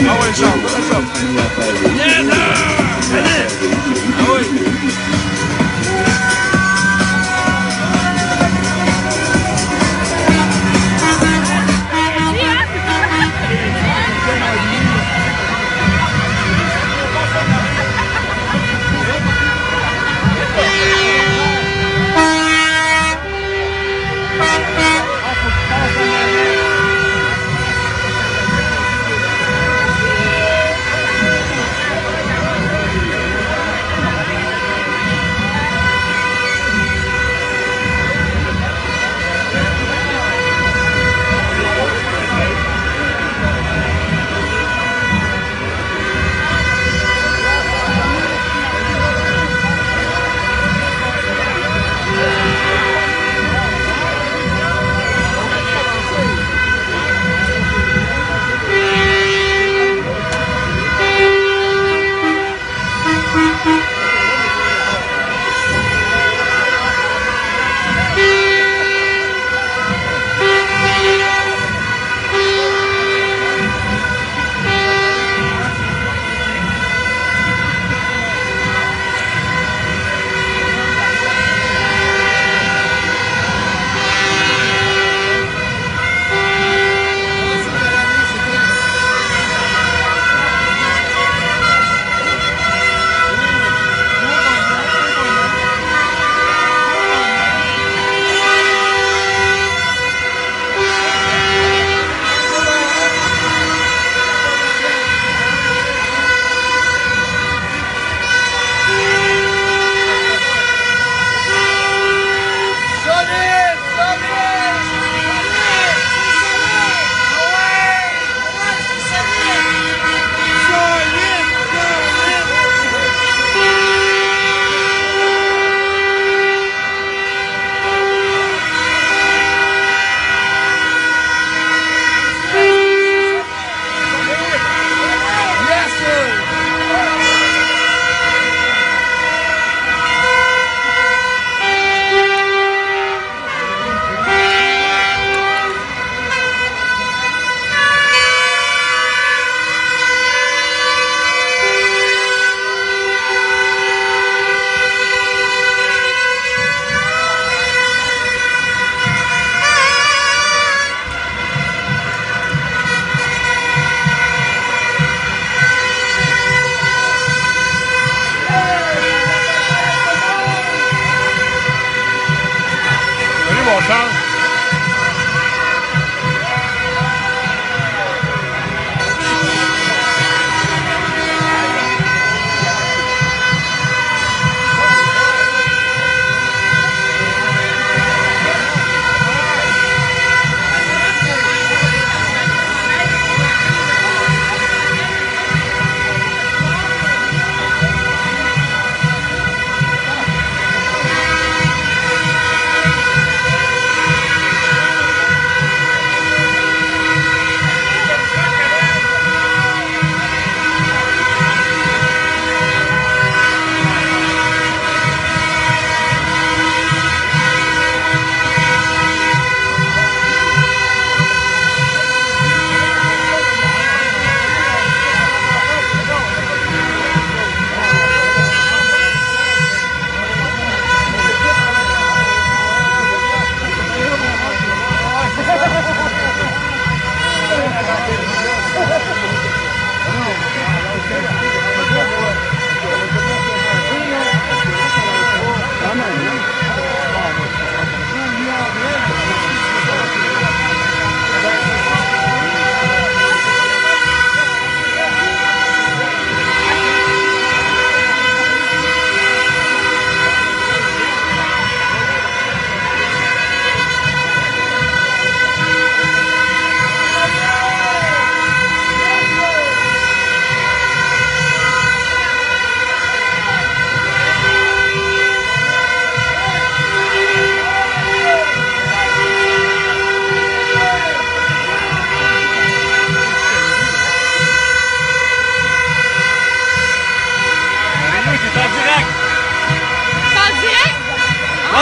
Ah ouais, Charles, what's up? Yes, sir! Allez! Ah oui!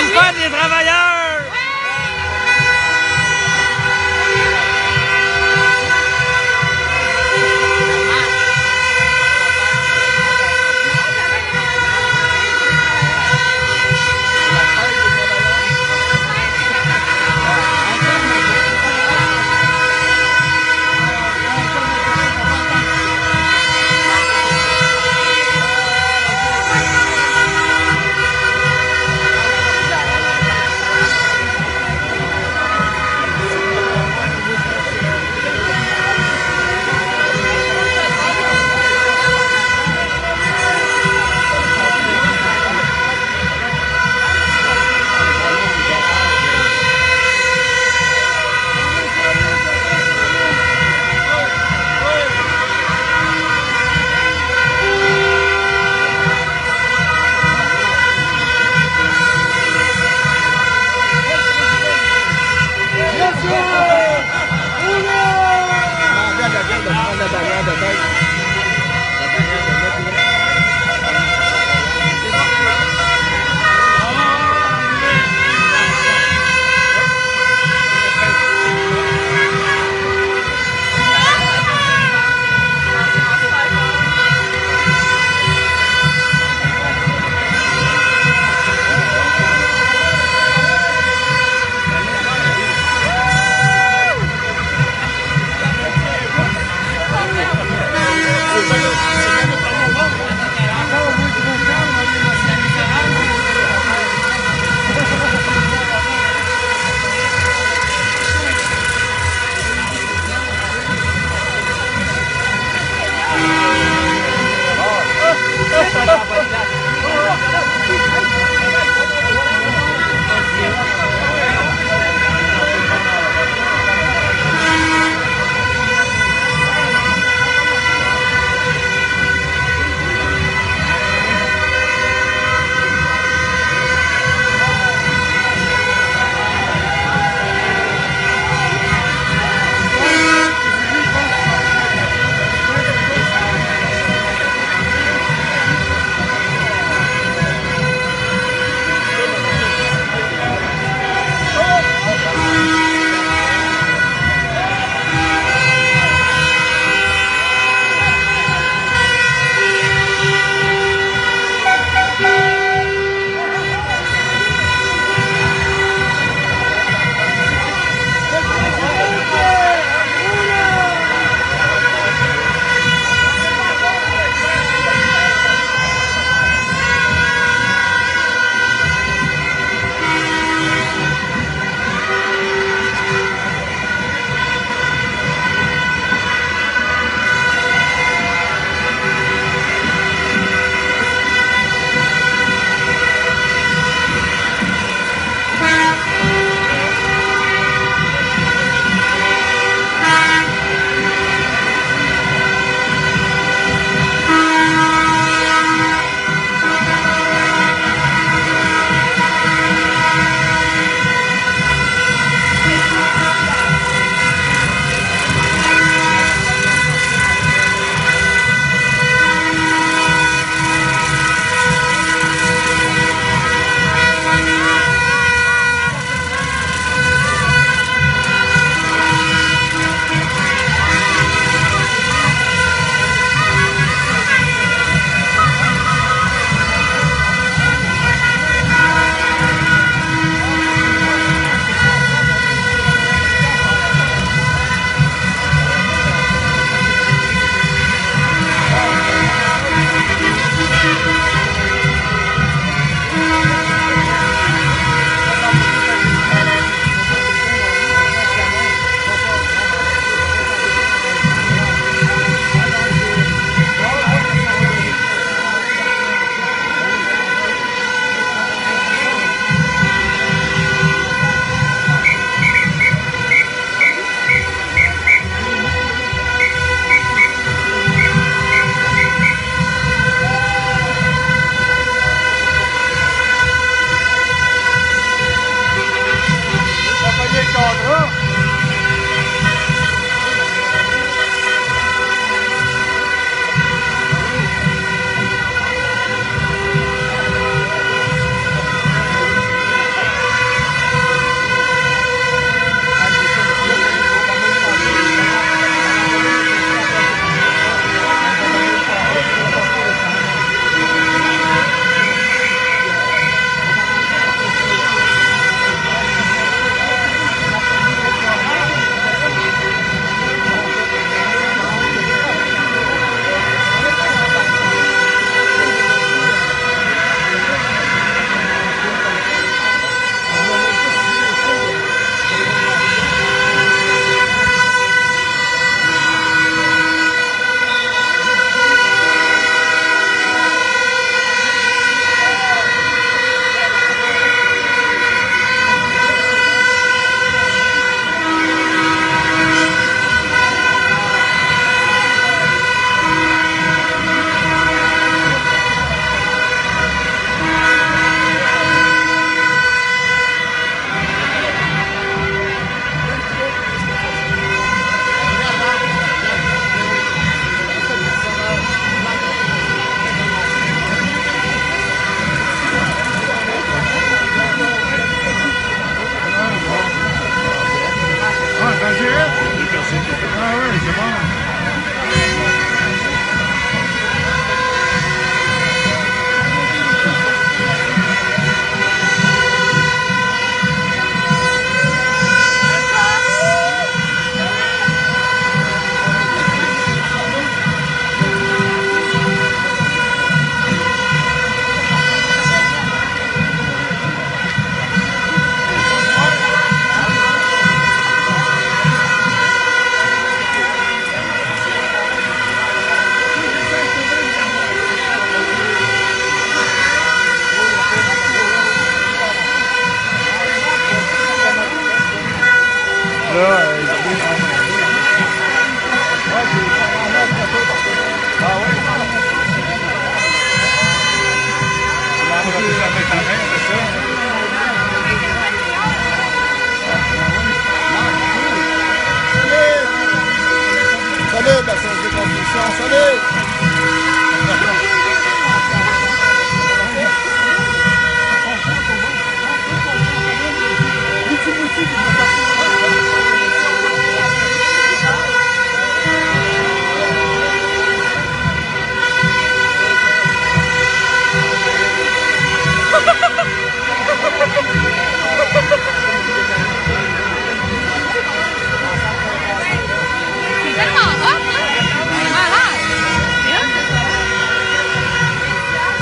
Bonne fête, les travailleurs!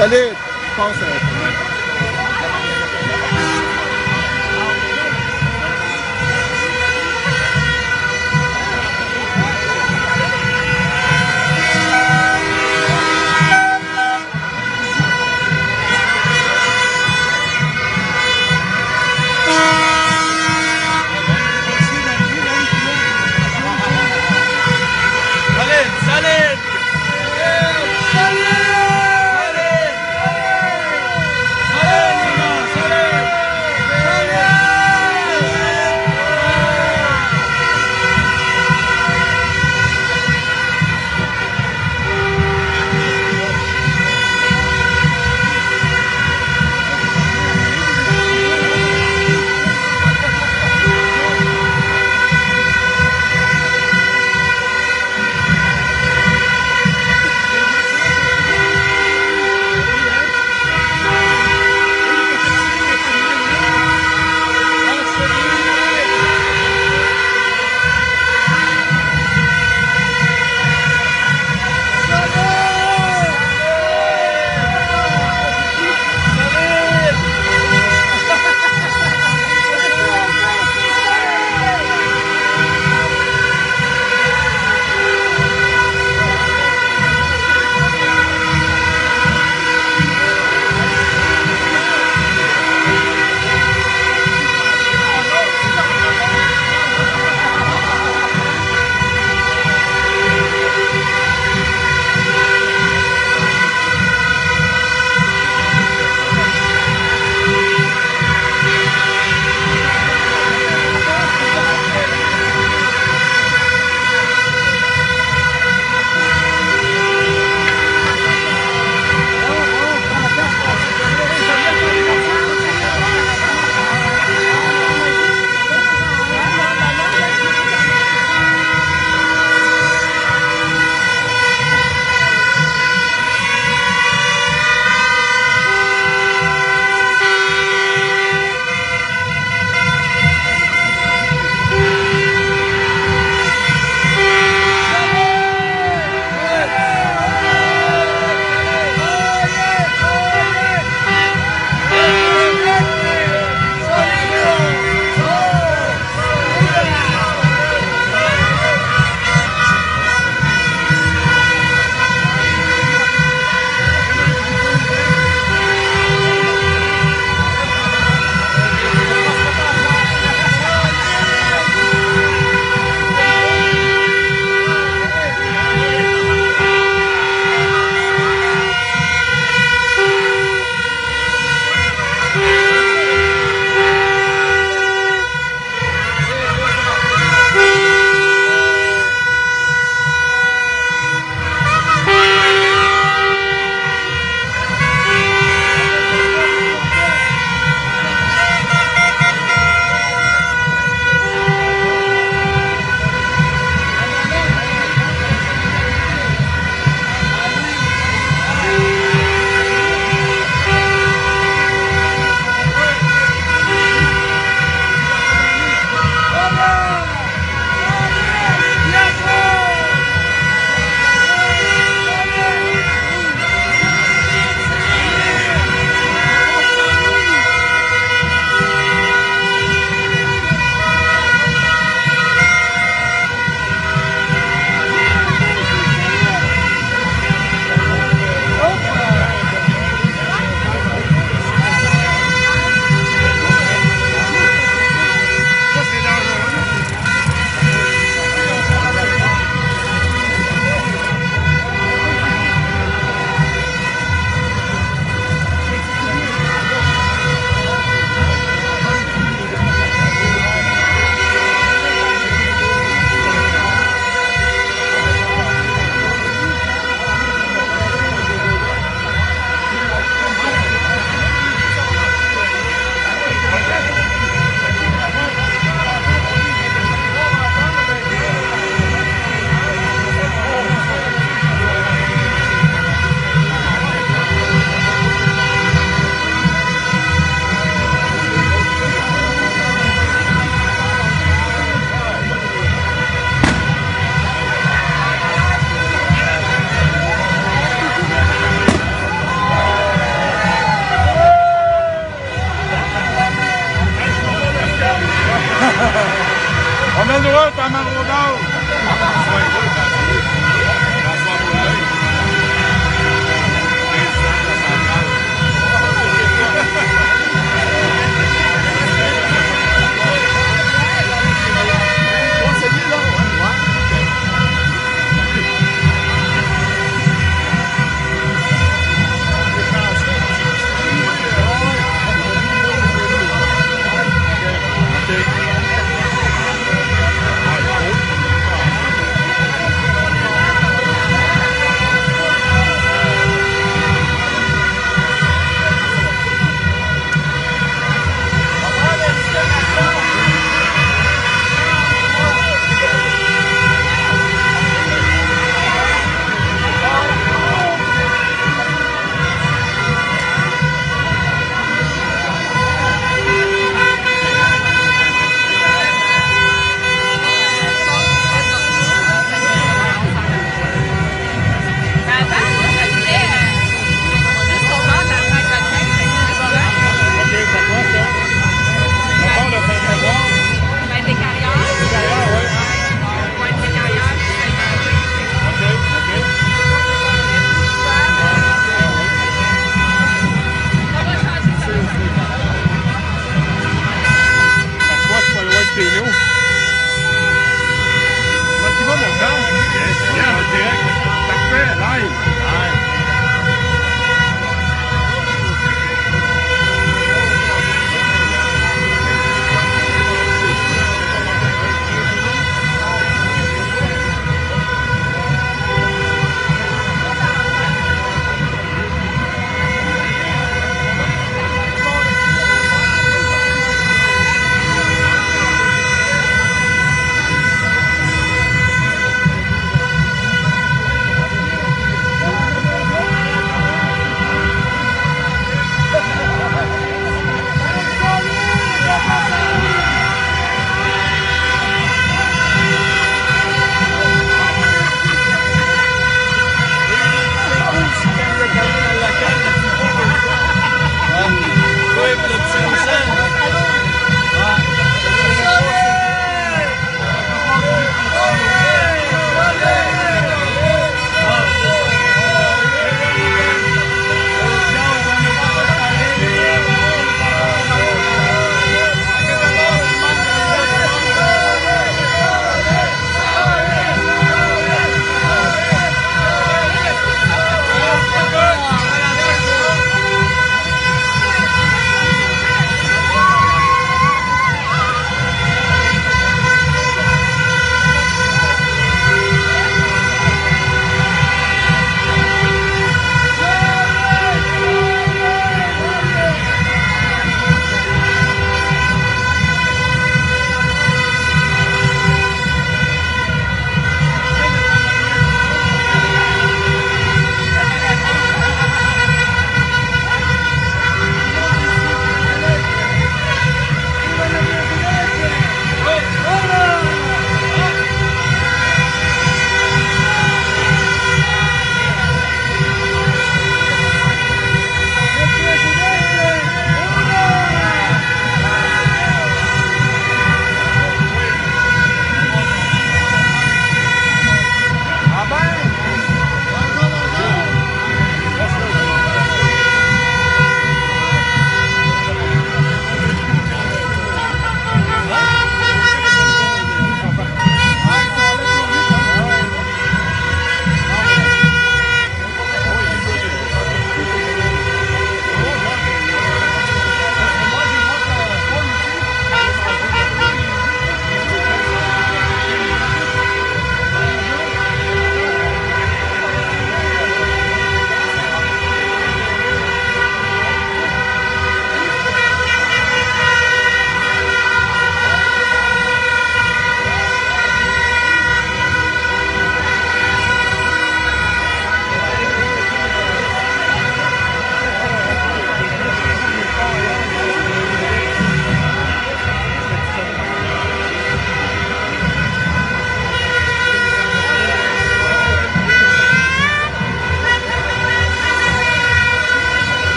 Salut, pense. Salut!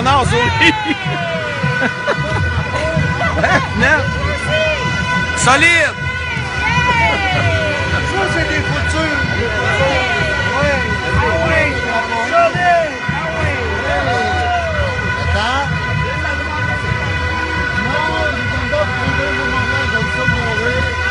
Bernard sourit. Non. Solide. Ça, c'est des foutures. Oui. Attends. Non, les gars, trouvez le moment, j'aime ça mourir.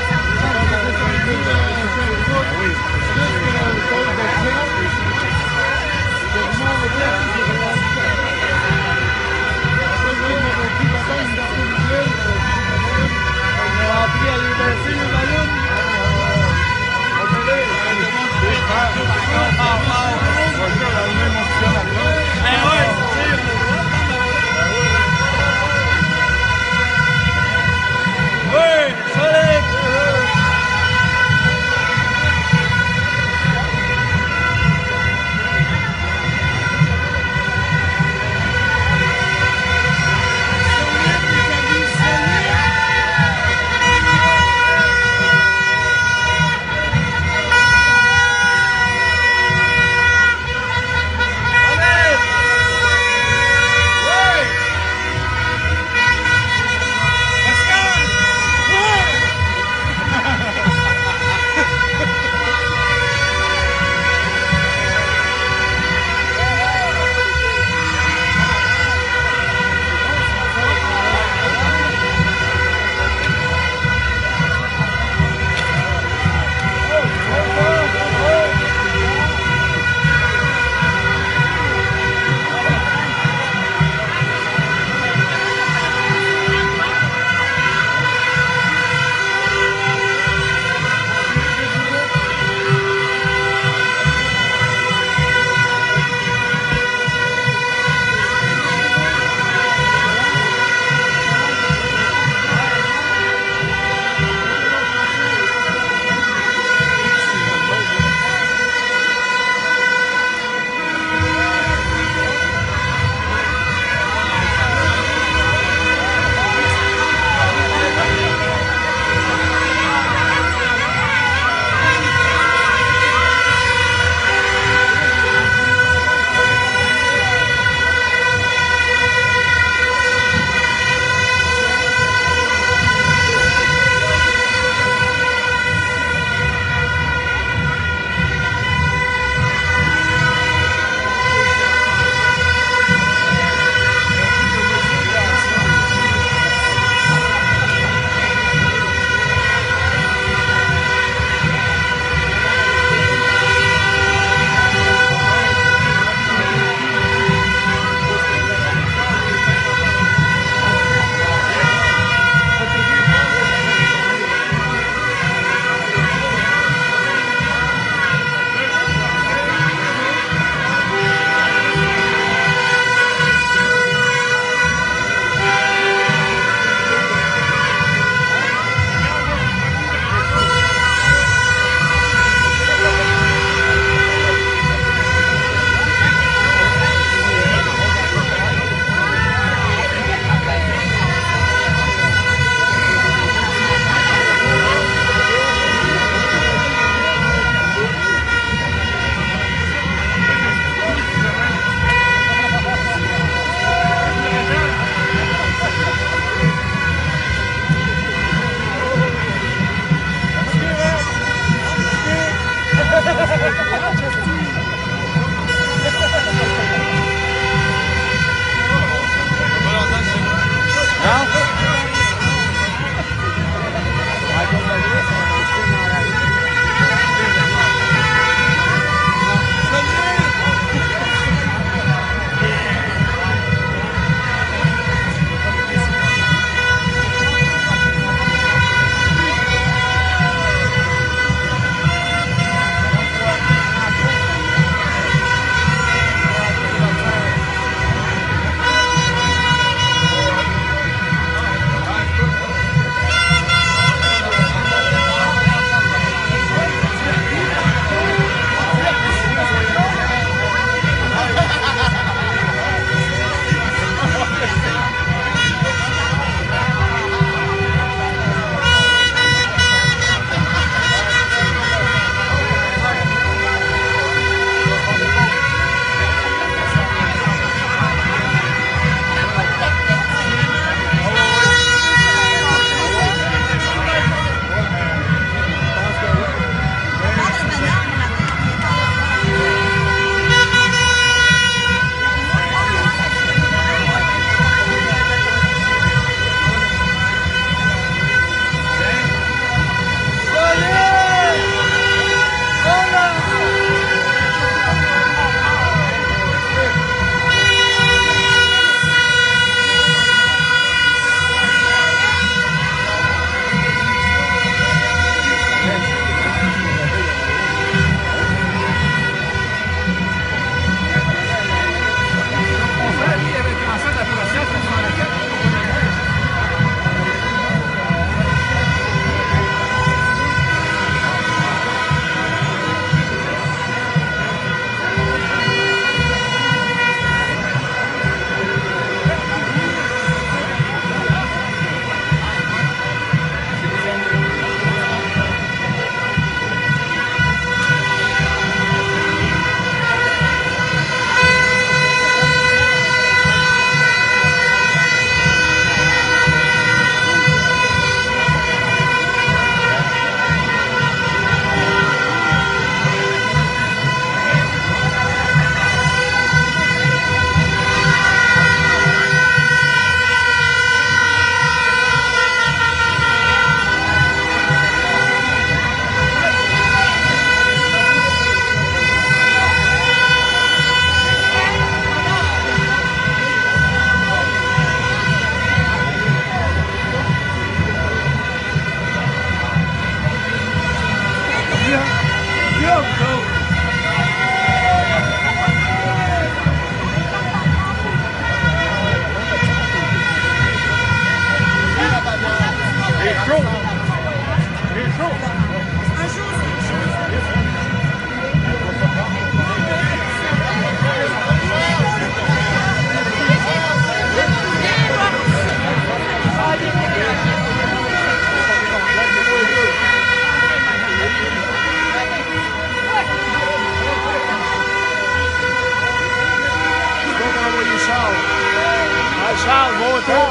Charles, bon tour.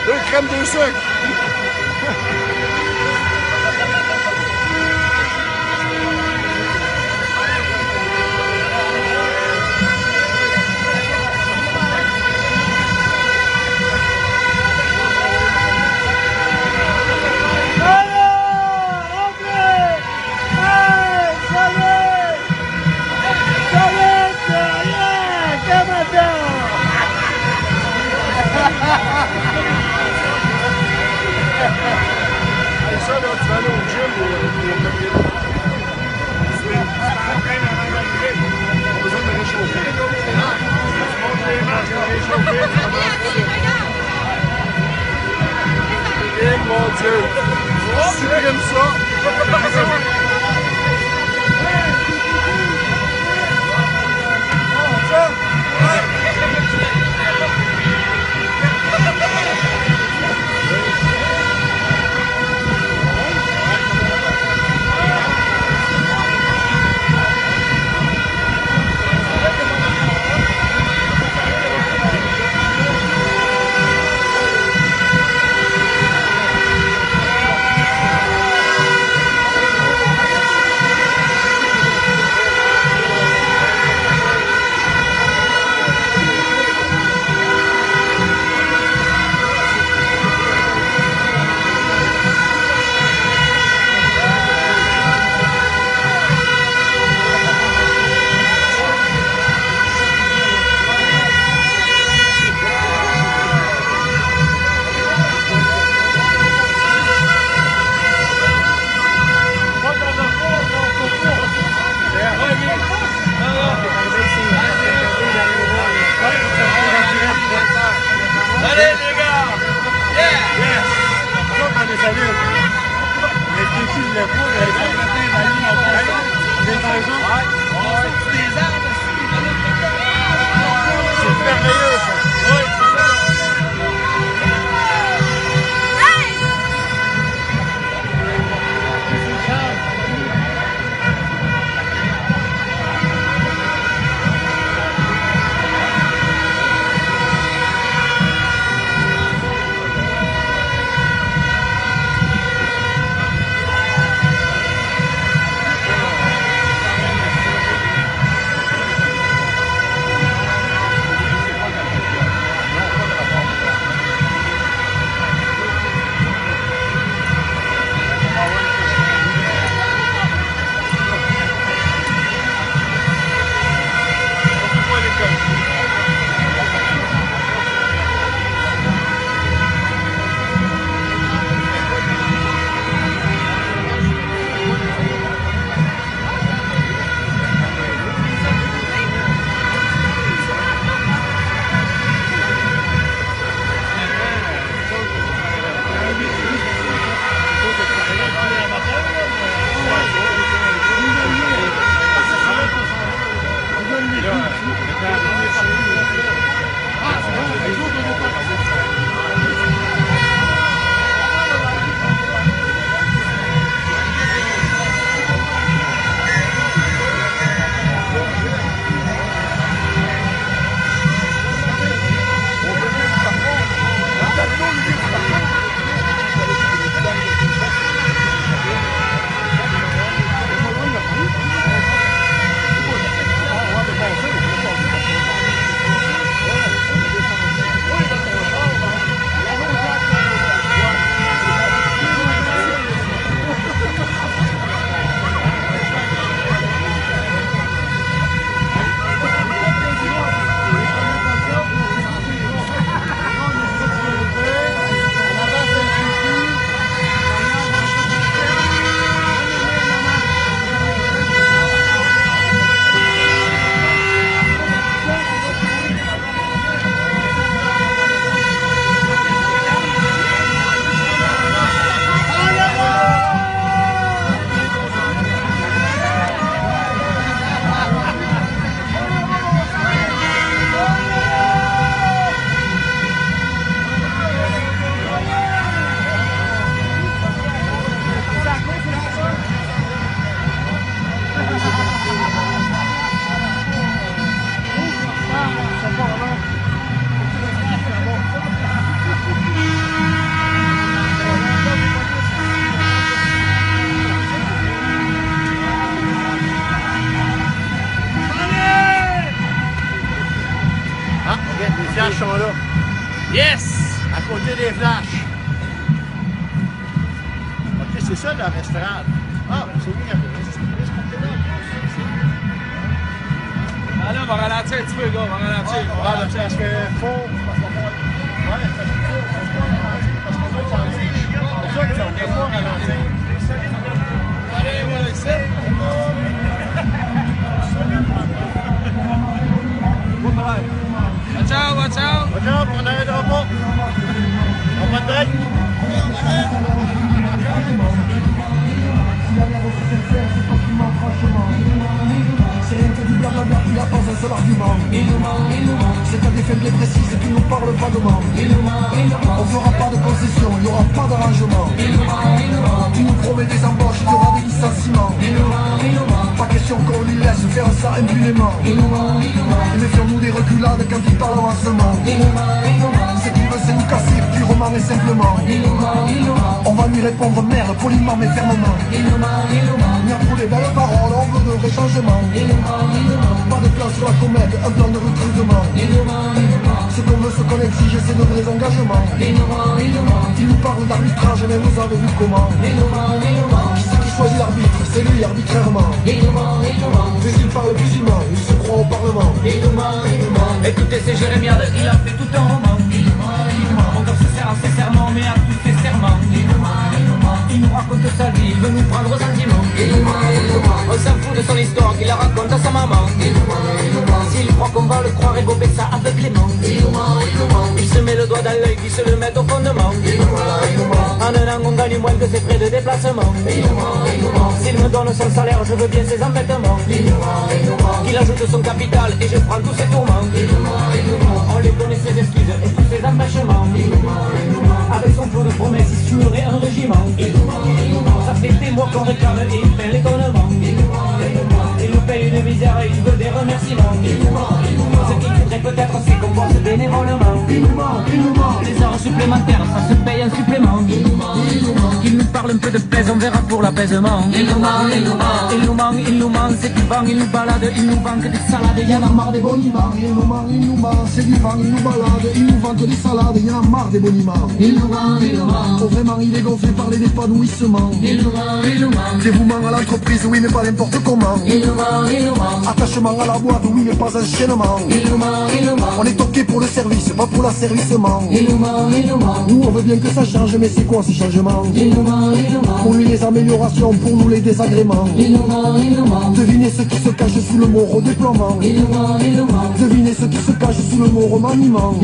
2 crèmes, 2 sucres. Ça, là, tu vas aller au gym ou au comité. Ça s'entraîne avant d'arriver. On a besoin de réchauffer. Tu montes les marches pour réchauffer. Eh mon Dieu! Supprime ça! Allez les gars! Yeah! Yes! Ça, on est salué. Mais c'est qui le fou? On est dans les jours? C'est des arbres. C'est merveilleux, ça. Oui, c'est ça. flashs sont là. Yes! À côté des flashs. Ok, c'est ça la restaurant. Ah, ben c'est où qu'il y a Ah là, on va ralentir un petit peu, gars, on va ralentir. On va ralentir. Parce que faut. Ouais, parce qu'il faut. Parce qu'on va ralentir. C'est ça qu'on ne peut pas ralentir. Allez, voilà, ici. Watch out, watch out. Regarde, on n'arrêtera pas. On va te break. C'est rien que du blablabla, il n'a pas un seul argument. C'est à des faits bien précis qui ne nous parlent pas de manque. On fera pas de concession, il n'y aura pas d'arrangement. Tu nous promets des embauches, il y aura des licenciements. Pas question qu'on lui laisse faire ça impunément. Et méfions-nous des reculades quand il parle avancement. Ce qu'il veut c'est nous casser purement et simplement. On va lui répondre merde poliment mais fermement. Il y a trop des belles paroles, on veut de vrais changements. Pas de plan sur la comète, un plan de recrutement. Ce qu'on veut, ce qu'on exige, c'est de vrais engagements. Il nous parle d'arbitrage, mais vous avez vu comment. Qui c'est qui choisit l'arbitre? C'est lui arbitrairement. Mais il parle plus humain, il se croit au Parlement. Écoutez, c'est Jérémiade, il a fait tout un roman. Mon corps se sert à ses serments, mais a tous ses serments. Il nous raconte sa vie, il veut nous prendre aux sentiments. On s'en fout de son histoire, qu'il la raconte à sa maman. S'il croit qu'on va le croire et gober ça aveuglément. Il se met le doigt dans l'œil, qui se le met au fondement. En un an, on gagne moins que ses frais de déplacement. S'il me donne son salaire, je veux bien ses embêtements. Qu'il ajoute son capital et je prends tous ses tourments. On lui connaît ses excuses et tous ses empêchements. Avec son flot de promesses, il suivrait un régiment. Ça fait des mois qu'on réclame et il fait l'étonnement. Il nous paye une misère et il veut des remerciements. Ce qu'il faudrait peut-être, c'est qu'on bosse bénévolement. Les heures supplémentaires, ça se paye un supplément. Il nous parle un peu de pèse, on verra pour l'apaisement. Il nous ment, c'est du vent, il nous balade, il nous vend que des salades. Il y en a marre des boniments. Il nous ment, c'est du vent, il nous balade. Il nous vend que des salades, il y en a marre des boniments. Oh vraiment il est gonflé par les épanouissements. Dévouement à l'entreprise, oui mais pas n'importe comment. Attachement à la boîte, oui mais pas enchaînement. On est ok pour le service, pas pour l'asservissement. Nous on veut bien que ça change, mais c'est quoi ces changements? Pour lui les améliorations, pour nous les désagréments. Devinez ce qui se cache sous le mot redéploiement. Devinez ce qui se cache sous le mot remaniement.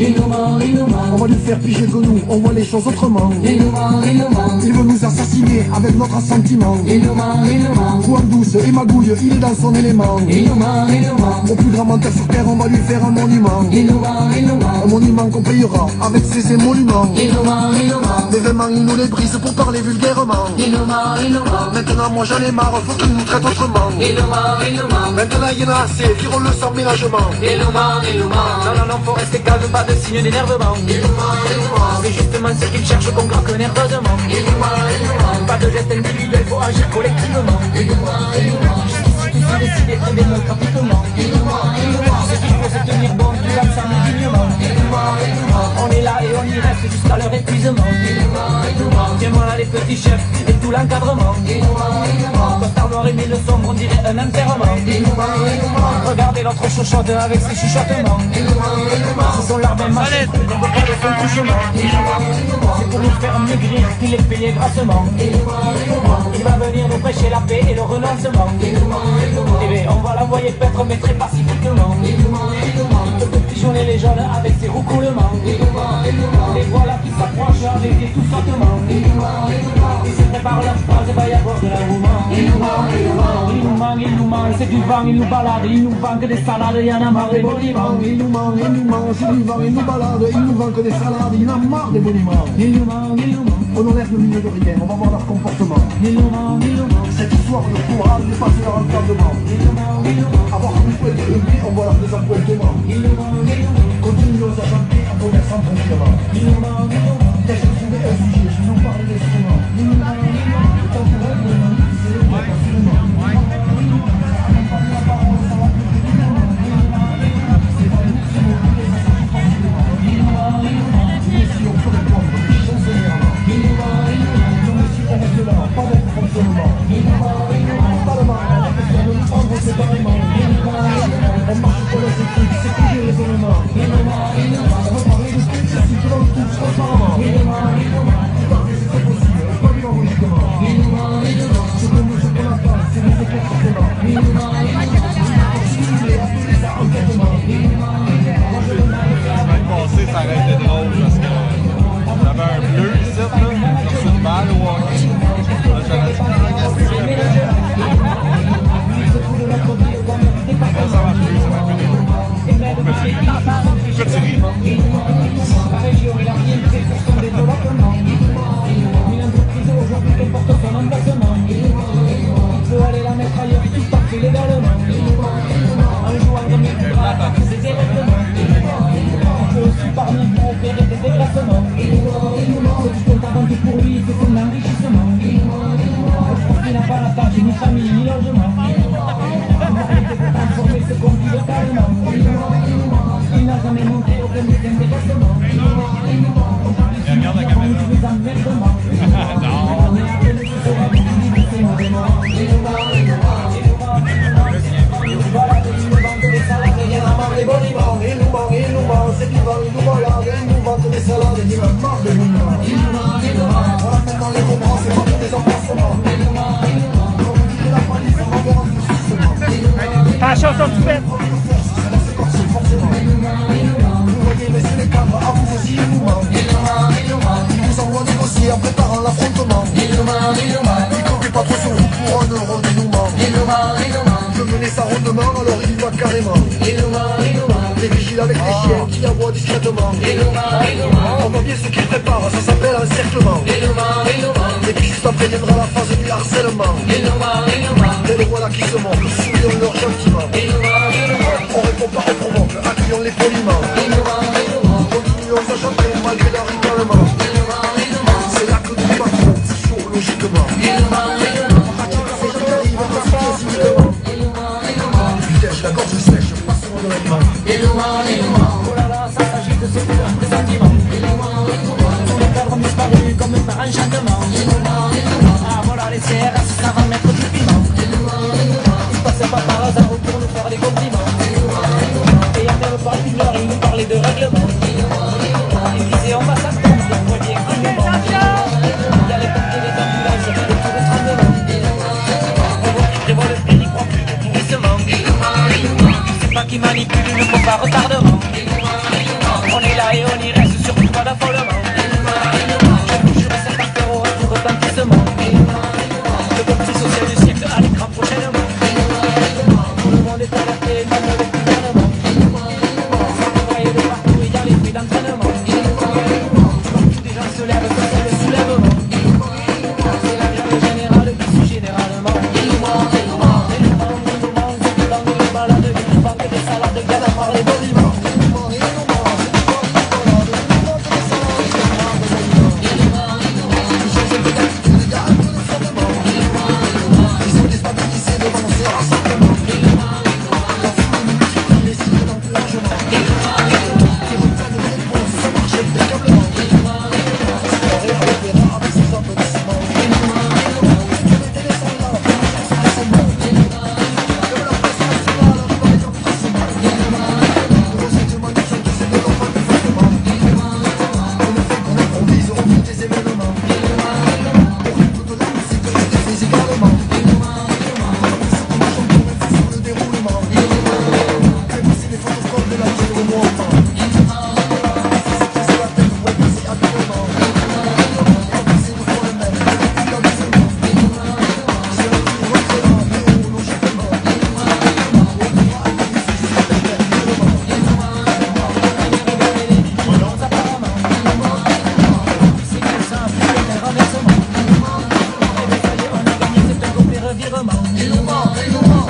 On va lui faire piger que nous, on voit les choses autrement. Il veut nous assassiner avec notre assentiment. Point douce et magouille, il est dans son élément. Au plus grand menteur sur terre, on va lui faire un monument. Un monument qu'on payera avec ses émoluments. Mais vraiment il nous les brise pour parler vulgairement. Maintenant moi j'en ai marre, faut qu'il nous traite autrement. Maintenant il y en a assez, dirons-le sans ménagement. Non, faut rester calme, pas de signe d'énervement. C'est justement ce qu'il cherche qu'on craque nerveusement. Pas de geste individuel, faut agir collectivement. Jusqu'ici tout s'est décidé très démocratiquement. Ce qu'il faut c'est tenir bon, tout ensemble dignement. On est là et on y reste jusqu'à leur épuisement. Tiens-moi là les petits chefs et tout l'encadrement. Costard noir et mille sombre, on dirait un enterrement. Regardez l'autre chuchote avec ses chuchotements. Ce sont leurs mêmes machines, et son touchement. C'est pour nous faire maigrir qu'il est payé grassement. Il va venir nous prêcher la paix et le renoncement. Eh bien on va l'envoyer paître mais très pacifiquement. Il peut pigeonner les jeunes avec ses roucoulements. Les voilà qui s'approchent avec des tout sautements. Ils se préparent leurs phrases et va y avoir de l'engouement. Il nous ment, c'est du vent, il nous balade. Il nous vend que des salades, il y en a marre des boniments. Il nous ment, c'est du vent, il nous balade. Il nous vend que des salades, il y en a marre des boniments. On enlève le milieu de rien, on va voir leur comportement. Cette histoire de courage dépasse leur encadrement. Avoir un point de rugby, on voit leur désappointement. Continuons à chanter en commerçant tranquillement. Dès que j'ai trouvé un sujet, je vous parle d'instruments. Le temps pour elle, c'est le point absolument. Ça aurait été drôle parce que j'avais un bleu ici, là, j'ai reçu une balle au hockey. J'aurais dit ça marche plus, ça marche plus. Petit riz. Parmi vous opérer des dégrassements. C'est du compte avant tout pour lui, c'est son enrichissement. Je pense qu'il n'a pas la tâche, ni famille, ni logement. Transformer ce conflit localement. Il n'a jamais montré aucun désintéressement. Regarde la caméra. On est appelé ce soir à l'utilité, c'est mauvais moment. Voilà, il nous vend des salades, il y en a marre des boniments. Il nous ment, c'est qu'il va, il nous balade, il nous vend des salades, il nous marre de boniments. Il nous ment, voilà, maintenant les comprends, c'est pas pour des emplacements. Il nous ment, comme dit la police, on va voir un peu justement. Ah, chanson de fête. C'est forcément. Vous voyez, messieurs les cadres, à vous aussi, il nous ment. Il vous envoie négocier en préparant l'affrontement. Il compte pas trop sur vous pour un euro dénouement. De mener sa rondement, alors il y va carrément. Les vigiles avec les chiens qui aboient discrètement. On voit bien ce qu'il prépare, ça s'appelle un encerclement. Et puis juste après viendra la phase du harcèlement. Et les voilà qui se montrent, sourions-leur gentiment. On répond pas, on provoque, accueillons les poliment. Continuons à chanter malgré leur ricanement. C'est là que nous battons, toujours logiquement. Putain, j'ai la gorge sèche, passe-moi de la main. Oh là là, ça s'agit de ce pur sentiment. Tous les cadres ont disparu comme par enchantement. Ah voilà, les CRS, ça va mettre du piment. Ils passaient pas par hasard pour nous faire des compliments. Et à même pas une heure, ils nous parlaient de règlement. Ils disaient on va s'attendre, on voit bien que le monde. Il y a les pompiers, les ambulances, et tout le tremblement. On voit qu'ils prévoient le prix, ils croient plus au pourrissement. C'est pas qui manipule, ne faut pas retardement. On est là et on y reste, surtout pas d'affolement. Je vous jure, certains feront un tout retentissement. Le parti social du siècle à l'écran prochainement. Tout le monde est alerté, même le gouvernement. Ça devrait de partout, il y a les fruits d'entraînement. Tous des gens se lèvent, ça c'est le soulèvement. C'est la grève générale qui suit généralement.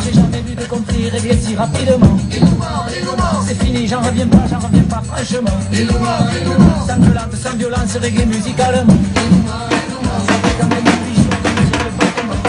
J'ai jamais vu de conflit régler si rapidement. C'est fini, j'en reviens pas franchement. Sans violence, sans violence, reggae musicalement. Ça fait quand même plus chaud que sur le bâtiment.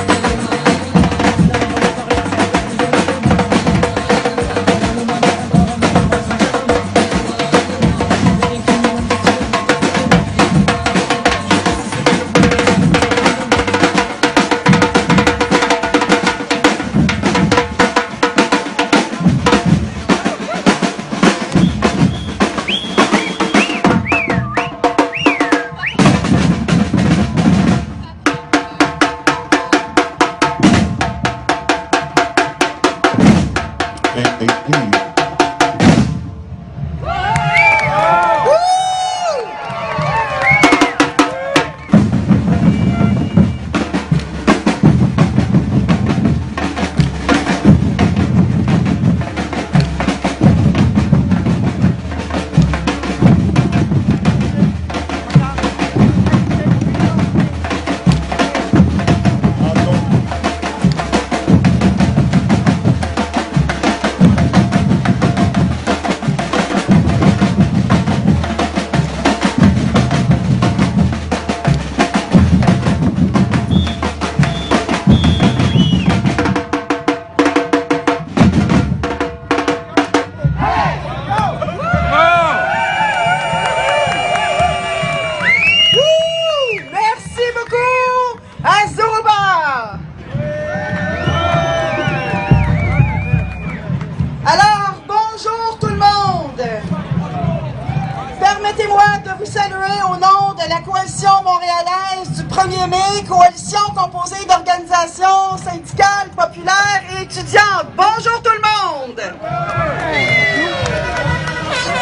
1er mai, coalition composée d'organisations syndicales, populaires et étudiantes. Bonjour tout le monde!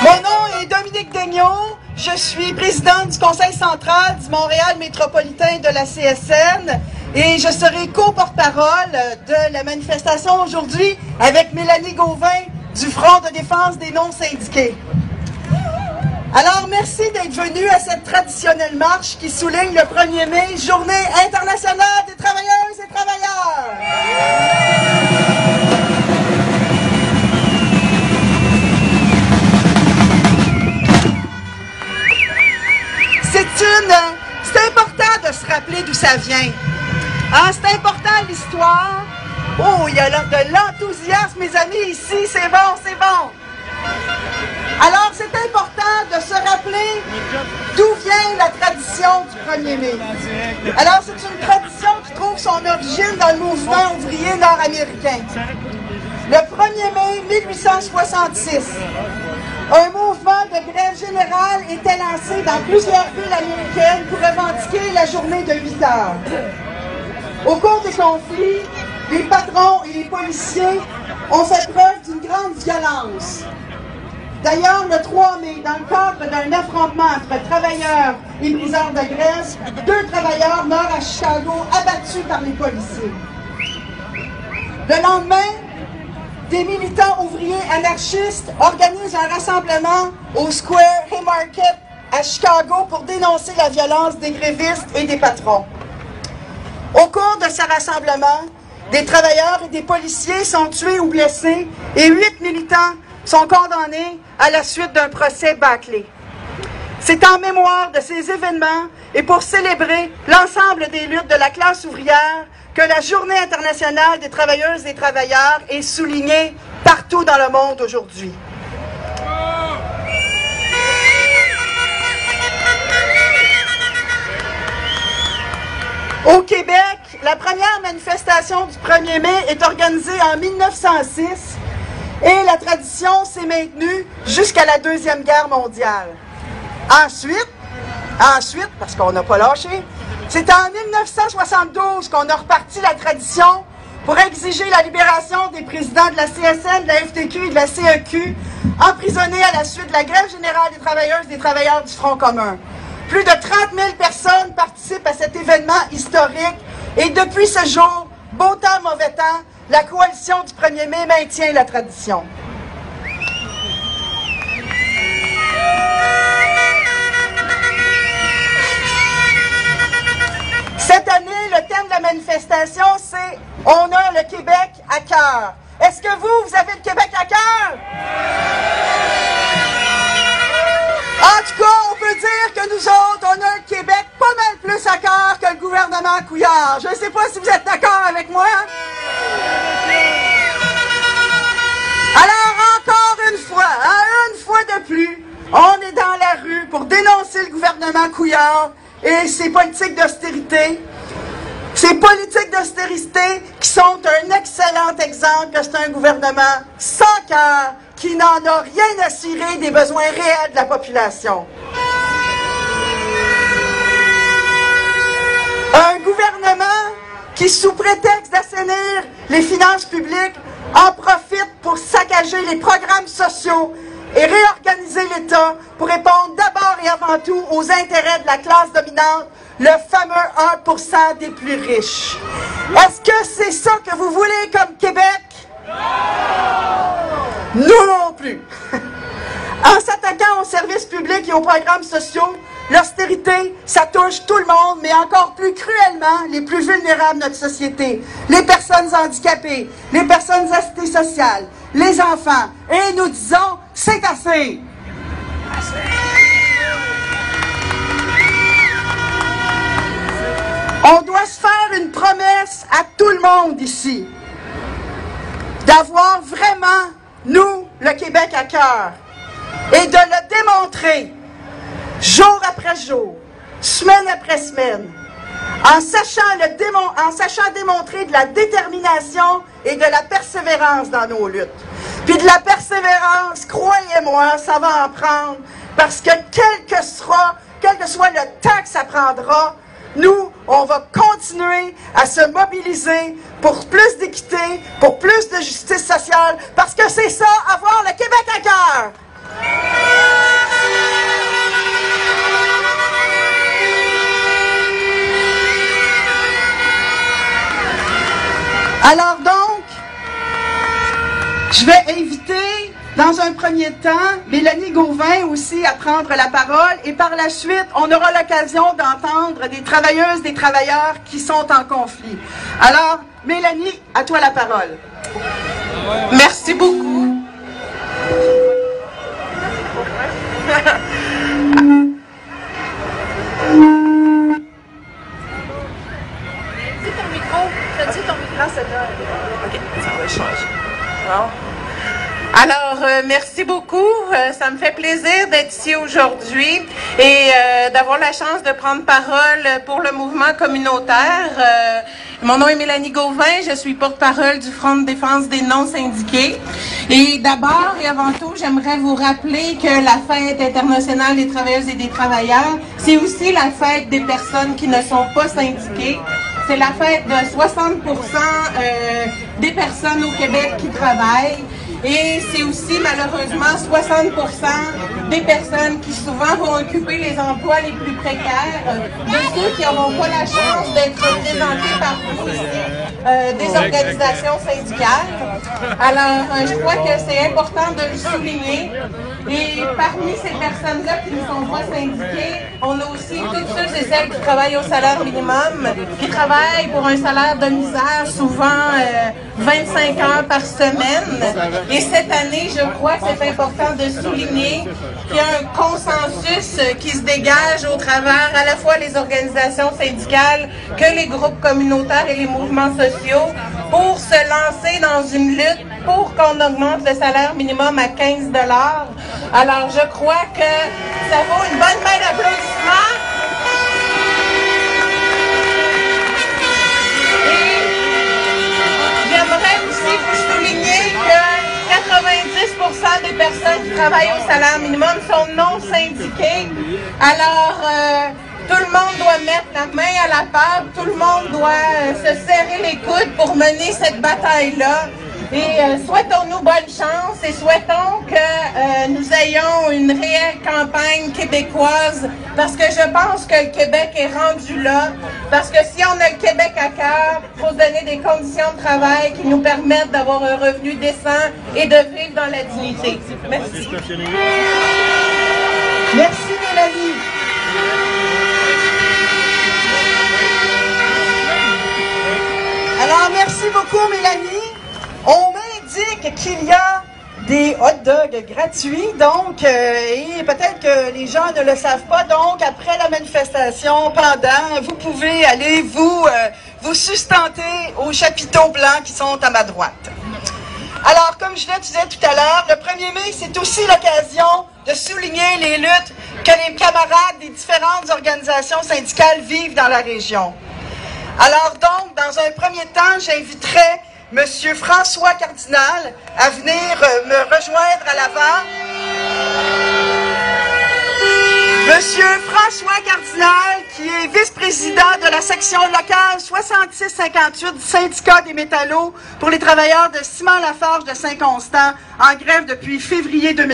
Mon nom est Dominique Daigneault. Je suis présidente du Conseil central du Montréal métropolitain de la CSN et je serai co-porte-parole de la manifestation aujourd'hui avec Mélanie Gauvin du Front de défense des non-syndiqués. Alors, merci d'être venus à cette traditionnelle marche qui souligne le 1er mai, Journée internationale des travailleuses et travailleurs. C'est important de se rappeler d'où ça vient. Hein, c'est important l'histoire. Oh, il y a de l'enthousiasme, mes amis, ici, c'est bon, c'est bon. Alors, c'est important de se rappeler d'où vient la tradition du 1er mai. Alors, c'est une tradition qui trouve son origine dans le mouvement ouvrier nord-américain. Le 1er mai 1866, un mouvement de grève générale était lancé dans plusieurs villes américaines pour revendiquer la journée de 8 heures. Au cours des conflits, les patrons et les policiers ont fait preuve d'une grande violence. D'ailleurs, le 3 mai, dans le cadre d'un affrontement entre travailleurs et briseurs de grève, 2 travailleurs meurent à Chicago, abattus par les policiers. Le lendemain, des militants ouvriers anarchistes organisent un rassemblement au Square Haymarket à Chicago pour dénoncer la violence des grévistes et des patrons. Au cours de ce rassemblement, des travailleurs et des policiers sont tués ou blessés et 8 militants sont condamnés à la suite d'un procès bâclé. C'est en mémoire de ces événements et pour célébrer l'ensemble des luttes de la classe ouvrière que la Journée internationale des travailleuses et travailleurs est soulignée partout dans le monde aujourd'hui. Au Québec, la première manifestation du 1er mai est organisée en 1906 et la tradition s'est maintenue jusqu'à la Deuxième Guerre mondiale. Ensuite, parce qu'on n'a pas lâché, c'est en 1972 qu'on a reparti la tradition pour exiger la libération des présidents de la CSN, de la FTQ et de la CEQ, emprisonnés à la suite de la grève générale des travailleuses et des travailleurs du Front commun. Plus de 30 000 personnes participent à cet événement historique et depuis ce jour, beau temps, mauvais temps, la coalition du 1er mai maintient la tradition. Cette année, le thème de la manifestation, c'est « On a le Québec à cœur ». Est-ce que vous avez le Québec à cœur? En tout cas, on peut dire que nous autres, on a le Québec pas mal plus à cœur que le gouvernement Couillard. Je ne sais pas si vous êtes d'accord avec moi. Alors, encore une fois de plus, on est dans la rue pour dénoncer le gouvernement Couillard et ses politiques d'austérité. Ces politiques d'austérité qui sont un excellent exemple que c'est un gouvernement sans cœur, qui n'en a rien à cirer des besoins réels de la population. Un gouvernement qui, sous prétexte d'assainir les finances publiques, en profite pour saccager les programmes sociaux et réorganiser l'État pour répondre d'abord et avant tout aux intérêts de la classe dominante, le fameux 1% des plus riches. Est-ce que c'est ça que vous voulez comme Québec? Nous non plus. En s'attaquant aux services publics et aux programmes sociaux, l'austérité, ça touche tout le monde, mais encore plus cruellement les plus vulnérables de notre société. Les personnes handicapées, les personnes assistées sociales, les enfants. Et nous disons, c'est assez. On doit se faire une promesse à tout le monde ici, d'avoir vraiment, nous, le Québec à cœur, et de le démontrer jour après jour, semaine après semaine, en sachant démontrer de la détermination et de la persévérance dans nos luttes. Puis de la persévérance, croyez-moi, ça va en prendre, parce que quel que soit le temps que ça prendra, nous, on va continuer à se mobiliser pour plus d'équité, pour plus de justice sociale, parce que c'est ça, avoir le Québec à cœur. Alors donc, je vais inviter dans un premier temps Mélanie Gauvin aussi à prendre la parole et par la suite, on aura l'occasion d'entendre des travailleuses, des travailleurs qui sont en conflit. Alors, Mélanie, à toi la parole. Merci beaucoup. Alors, merci beaucoup. Ça me fait plaisir d'être ici aujourd'hui et d'avoir la chance de prendre parole pour le mouvement communautaire. Mon nom est Mélanie Gauvin, je suis porte-parole du Front de défense des non-syndiqués. Et d'abord et avant tout, j'aimerais vous rappeler que la Fête internationale des travailleuses et des travailleurs, c'est aussi la fête des personnes qui ne sont pas syndiquées. C'est la fête de 60% des personnes au Québec qui travaillent. Et c'est aussi malheureusement 60% des personnes qui souvent vont occuper les emplois les plus précaires, de ceux qui n'auront pas la chance d'être représentés par vous ici, des organisations syndicales. Alors, je crois que c'est important de le souligner. Et parmi ces personnes-là qui ne sont pas syndiquées, on a aussi toutes ceux et celles qui travaillent au salaire minimum, qui travaillent pour un salaire de misère, souvent 25 heures par semaine. Et cette année, je crois que c'est important de souligner qu'il y a un consensus qui se dégage au travers à la fois les organisations syndicales que les groupes communautaires et les mouvements sociaux pour se lancer dans une lutte pour qu'on augmente le salaire minimum à 15 $. Alors, je crois que ça vaut une bonne main d'applaudissements. Et j'aimerais aussi vous souligner que 90% des personnes qui travaillent au salaire minimum sont non syndiquées. Alors, tout le monde doit mettre la main à la pâte, tout le monde doit se serrer les coudes pour mener cette bataille-là. Et souhaitons-nous bonne chance et souhaitons que nous ayons une réelle campagne québécoise parce que je pense que le Québec est rendu là. Parce que si on a le Québec à cœur, il faut se donner des conditions de travail qui nous permettent d'avoir un revenu décent et de vivre dans la dignité. Merci. Merci Mélanie. Alors, merci beaucoup Mélanie. On m'indique qu'il y a des hot dogs gratuits, donc, et peut-être que les gens ne le savent pas, donc, après la manifestation, pendant, vous pouvez aller vous sustenter aux chapiteaux blancs qui sont à ma droite. Alors, comme je le disais tout à l'heure, le 1er mai, c'est aussi l'occasion de souligner les luttes que les camarades des différentes organisations syndicales vivent dans la région. Alors donc, dans un premier temps, j'inviterai Monsieur François Cardinal à venir me rejoindre à l'avant. Monsieur François Cardinal, qui est vice-président de la section locale 6658 du syndicat des métallos pour les travailleurs de Ciment Lafarge de Saint-Constant, en grève depuis février 2020.